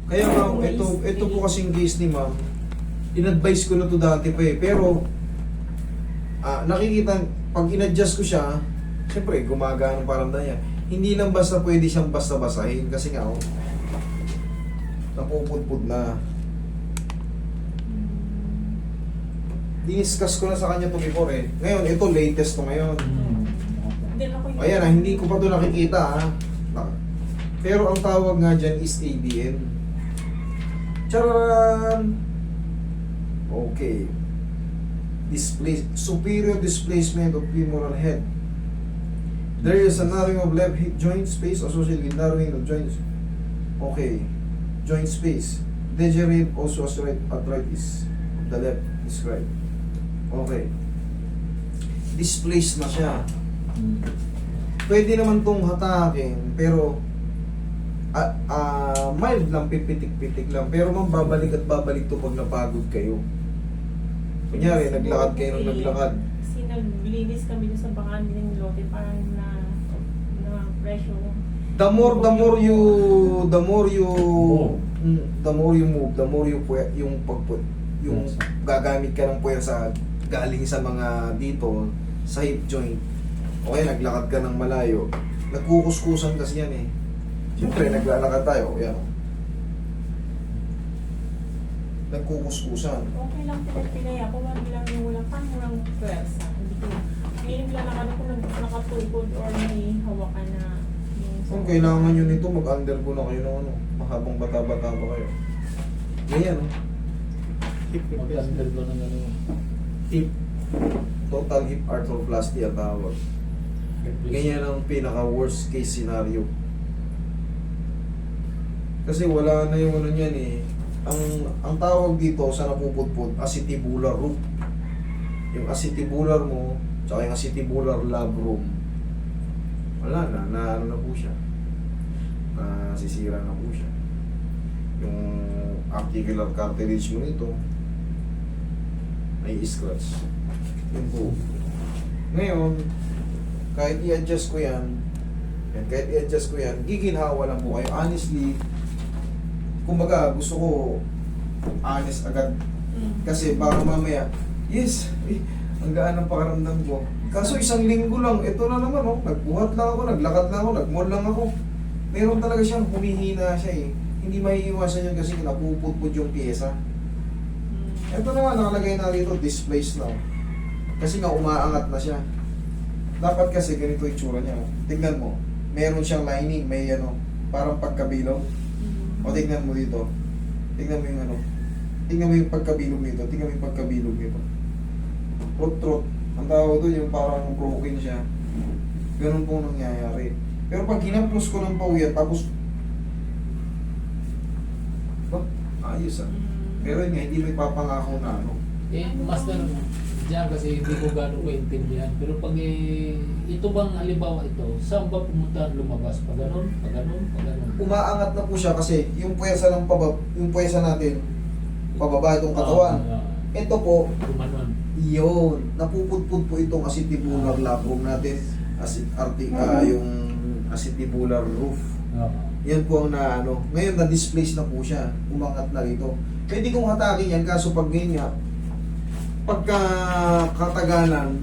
Kaya ma'am, ito po kasing case ni ma'am, in-advise ko na to dati pa eh. Pero, nakikita, pag in-adjust ko siya, siyempre, gumagana ang paramdam niya. Hindi lang basta pwede siyang basta-basahin. Kasi nga, napupudpud na. Diniscuss ko na sa kanya to before eh. Ngayon, ito latest to ngayon. Ayan hindi ko pa to nakikita Pero ang tawag nga dyan is ABN. Charan! Okay. Superior displacement of femoral head. There is a narrowing of left hip joint space associated with narrowing of joints. Okay. Joint space. Degenerative osteoarthritis of the left described. Okay. Displaced na siya. Pwede naman tong hatakin, pero mild lang, pipitik-pitik lang. Pero man babalik at babalik to pag napagod kayo. Kunyari, naglakad kayo ng naglakad. Kasi naglinis kami sa bakan ng lote, parang na pressure. The more you move, the more yung gagamit ka ng puwersa galing sa mga dito, sa hip joint. Okay, naglakad ka ng malayo. Nagkukuskusan kasi yan eh. Siyempre, naglalakad tayo. Yan. Nagkukuskusan. Okay lang pinay ako, wag lang yung walang pwersa. Hindi ko, ngayon lang ako nakatukod or may hawakan na. Kung kailangan nyo nito, mag-undergo na kayo ng mahabang bata-bata pa kayo. Ganyan. Mag-undergo na Hip. Total hip arthroplasty ang tawag. Ganyan ang pinaka-worst case scenario. Kasi wala na yung ano niyan eh. Ang tawag dito sa napupudpud, acetibular roof. Yung acetibular mo, tsaka yung acetibular labrum, wala na, ano na po siya. Nasisira na po siya. Yung articular cartilage mo nito, may scratch. Yun po. Ngayon, kahit i-adjust ko yan, giginhawa lang po kayo. Honestly, kumbaga, gusto ko honest agad. Kasi baka mamaya, yes, ang gaan ng pakaramdam ko. Kaso isang linggo lang, ito na naman, nagbuhat lang ako, naglakad lang ako, nagmall lang ako. Meron talaga siyang humihina siya eh. Hindi maiiwasan yun kasi napupudpud yung pyesa. Ito naman, nakalagay na rito, displaced na. Kasi nga umaangat na siya. Dapat kasi ganito yung tsura niya. Tingnan mo, meron siyang lining, may parang pagkabilog. O tingnan mo dito. Tingnan mo yung tingnan mo yung pagkabilog nito. Tingnan mo yung pagkabilog nito. Trot. Ang tawag doon yung parang broken siya. Ganun po nangyayari. Pero pag hinaplos ko ng pawiyan, tapos ayos Pero yun nga, hindi mo ipapangako na master, diyan kasi hindi ko gano'n ko intindihan. Pero pag ito bang halimbawa ito, saan ba pumunta lumabas? Pag ganun? Umaangat na po siya kasi yung puwersa ng yung puwersa natin, pababa itong katawan. Ito po, Gumanon. yun, napupudpud po itong acetibular labrum natin, yung acetibular roof. Yan po ang ngayon na-displace na po siya, umangat na rito. Pwede kong hatakin yan, kaso pag ganyan, pagka katagalan,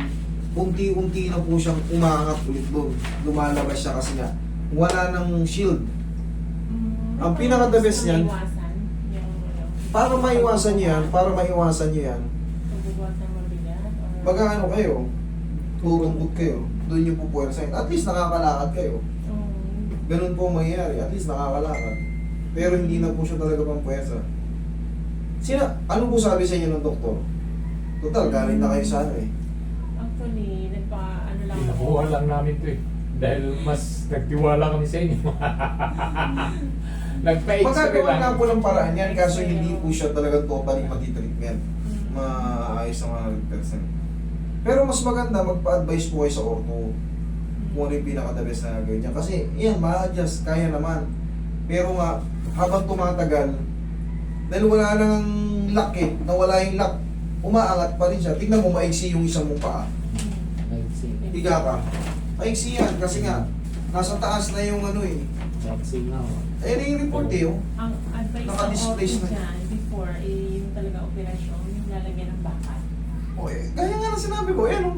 unti-unti na po siyang umangat ulit doon. Lumalabas siya kasi nga, wala nang shield. Ang pinaka-the best niyan, para maiwasan niyo yan, baga kayo, tutumpot kayo, doon niyo po puwersahin. At least nakakalakad kayo. Ganun po mangyayari, at least nakakalakad. Pero hindi na po siya talaga pang puwersa. Ano po sabi sa inyo ng doktor? Total, galing na kayo sa Actually, lang Pinakuha lang namin to dahil mas nagtiwala kami sa inyo. Nagpa-extra Magagawa lang. nga po ng paraan yan, kaso hindi po siya talaga totally matitreatment. Maayos na 100%. Pero mas maganda, magpa-advise po kayo sa ortho. Kung ano yung pinaka-the best na gawin niya. Kasi, yan, ma-adjust, kaya naman. Pero nga, habang tumatagal, dahil wala nang lock nawala yung lock, umaangat pa rin siya. Tingnan mo, maiksi yung isang mong paa. Higa ka. Maiksi yan, kasi nga, nasa taas na yung Vaccine na. Ayun yung report Ang May isang Naka-displace option na. dyan before, yung talaga operasyon, yung lalagyan ng bakat. O eh, gaya nga na sinabi ko, yan o.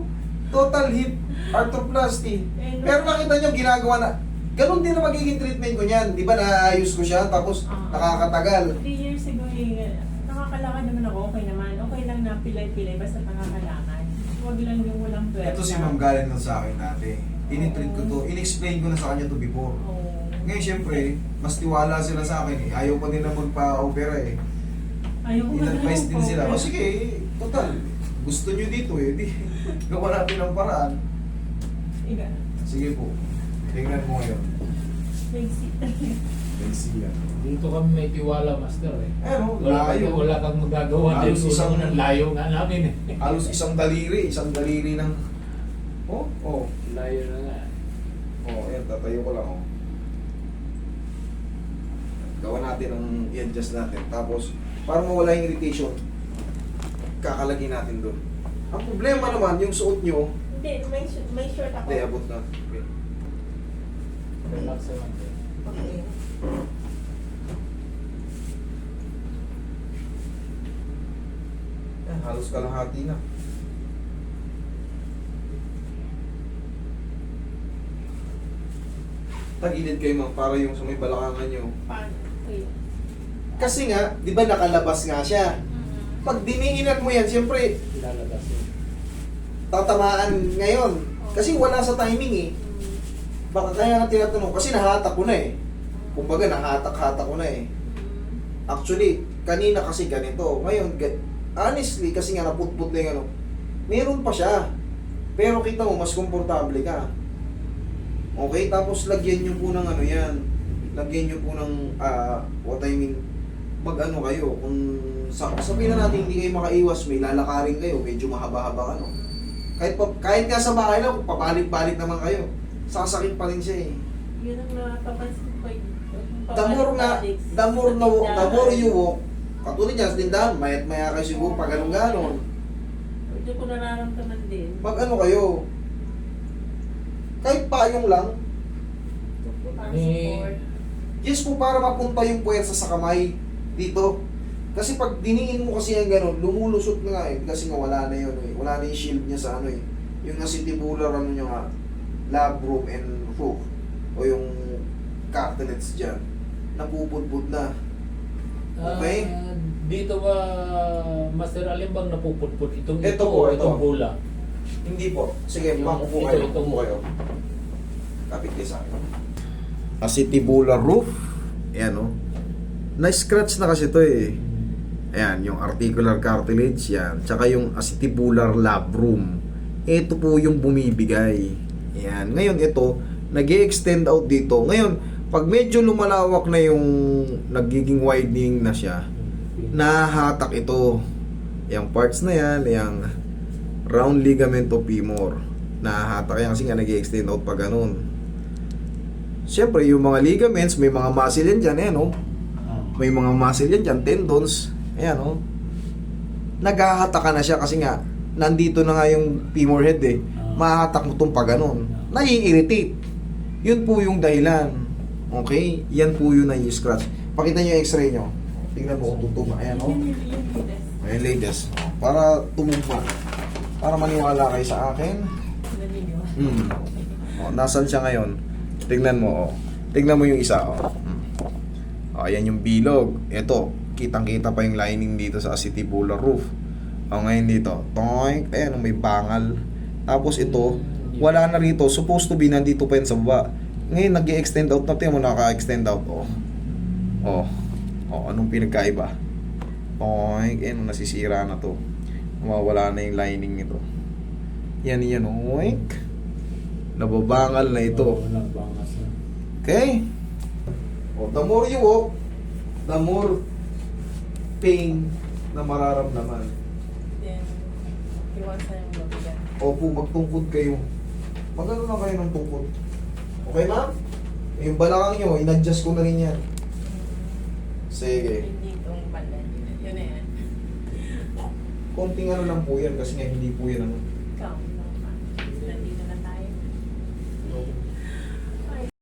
Total hip arthroplasty. Eh, Pero nakita nyo, ginagawa na, ganun din na magiging treatment ko niyan. Di ba naayos ko siya, tapos nakakatagal. 3 years ago, nakakalakad naman ako, okay naman. Okay lang na pilay-pilay, basta nakakalakad. Huwag lang yung walang pwersa. Ito si Ma'am galing nun sa akin dati. Tinitreat ko to, in-explain ko na sa kanya to before. Oo. Ngayon, syempre, mas tiwala sila sa akin eh. Ayaw pa din na magpa-opera eh. Ayaw ko In-advise din sila. O sige, total. Gusto nyo dito eh. Di, gawa natin ang paraan. Iga. Sige po. Tingnan mo ngayon. Basic. Basic yan. Dito kami may tiwala, master eh. Ano, Wala, layo. wala kang magagawa Halos dito. isang- Isang layo nga namin eh. Halos isang daliri ng... Oh, oh. Layo na nga. Oh, ayan, tatayo ko lang oh. Gawa natin ang i-adjust natin. Tapos, para mawala yung irritation, kakalagin natin doon. Ang problema naman, yung suot nyo, Hindi, may short ako. hindi, abot na. Okay. Relax naman. Okay. Yan, halos kalahati na. Tagilid kayo ma'am, para yung sa may balakangan nyo. Paano? Okay. Kasi nga, di ba nakalabas nga siya? Pag diniinan mo yan, siyempre, Lalabas yun. tatamaan ngayon. Kasi wala sa timing eh. Baka kaya nga tinatanong, kasi nahatak ko na eh. Kumbaga, nahatak-hatak ko na eh. Actually, kanina kasi ganito. Ngayon, honestly, kasi nga naputput na yung ano, meron pa siya. Pero kita mo, mas komportable ka. Okay, tapos lagyan nyo po ng ano yan. Lagyan nyo po ng, what I mean, mag-ano kayo. Kung sabihin na natin hindi kayo makaiwas, may lalakarin kayo, medyo mahaba-haba ano. Kahit nga sa bahay lang, kung pabalik-balik naman kayo, sasakit pa rin siya eh. Yun ang napapansin ko. The more you walk, katulad niya sa tindahan, mayat-maya kayo siguro pag ganun-ganon. Hindi ko nararamdaman din. Pag ano kayo, kahit payong lang, Para Eh, support. yes po para mapunta yung puwersa sa kamay dito. Kasi pag diniin mo kasi yung gano'n, lumulusot na nga eh. Kasi nga wala na yun eh. Wala na yung shield niya sa ano eh. Yung acetibular ano niya nga, labrum and roof. O yung cartilage dyan. Napupudpud na. Okay? Dito ba, Master, alin bang napuputput? Ito po, ito. Itong bula. Hindi po. Sige, Yung- makupo ito, kayo. ito. Makupo kayo. Kapit kayo sa akin. Acetibular roof. Ayan o. Na-scratch na kasi ito eh. Ayan, yung articular cartilage yan. Tsaka yung acetibular labrum. Ito po yung bumibigay. Ayan. Ngayon ito, nag-extend out dito. Ngayon, pag medyo lumalawak na yung nagiging widening na siya, nahahatak ito. Yung parts na yan, yung round ligament of femur. Nahahatak yan kasi nga nag-extend out pa ganun. Siyempre, yung mga ligaments, may mga muscle yan dyan, ayan o. May mga muscle yan dyan, tendons. Ayan o. Naghahatak ka na siya kasi nga, nandito na nga yung femur head eh. Mahahatak mo itong pa ganun. Nai-irritate. Yun po yung dahilan. Okay? Yan po yung nai-scratch. Pakita nyo yung x-ray nyo. Tingnan mo kung tutuma. Ayan o. Yung latest. Ayan latest. Para tumumpa. Para maniwala kayo sa akin. Naniniwala. O, nasan siya ngayon? Tingnan mo, oh. Tingnan mo yung isa, oh. O, ayan yung bilog. Ito, kitang-kita pa yung lining dito sa acetibular roof. O, ngayon dito, toink, ayan, may bangal. Tapos ito, wala na rito. Supposed to be, nandito pa yun sa baba. Ngayon, nag-extend out na. Tingnan mo, naka-extend out, oh. Oh. Oh, anong pinagkaiba? Toink, ayan, nasisira na to. Mawawala na yung lining nito. Yan, oink. Nababangal na ito. Walang bangas na. Okay? O, the more you walk, the more pain na mararamdaman. Then, iwasan yung mabigat. Opo, magtungkod kayo. Magano lang kayo ng tungkod. Okay, ma'am? Yung balakang nyo, in-adjust ko na rin yan. Sige. Hindi itong pala. Yun na yan. Konting ano lang po yan kasi nga hindi po yan ano.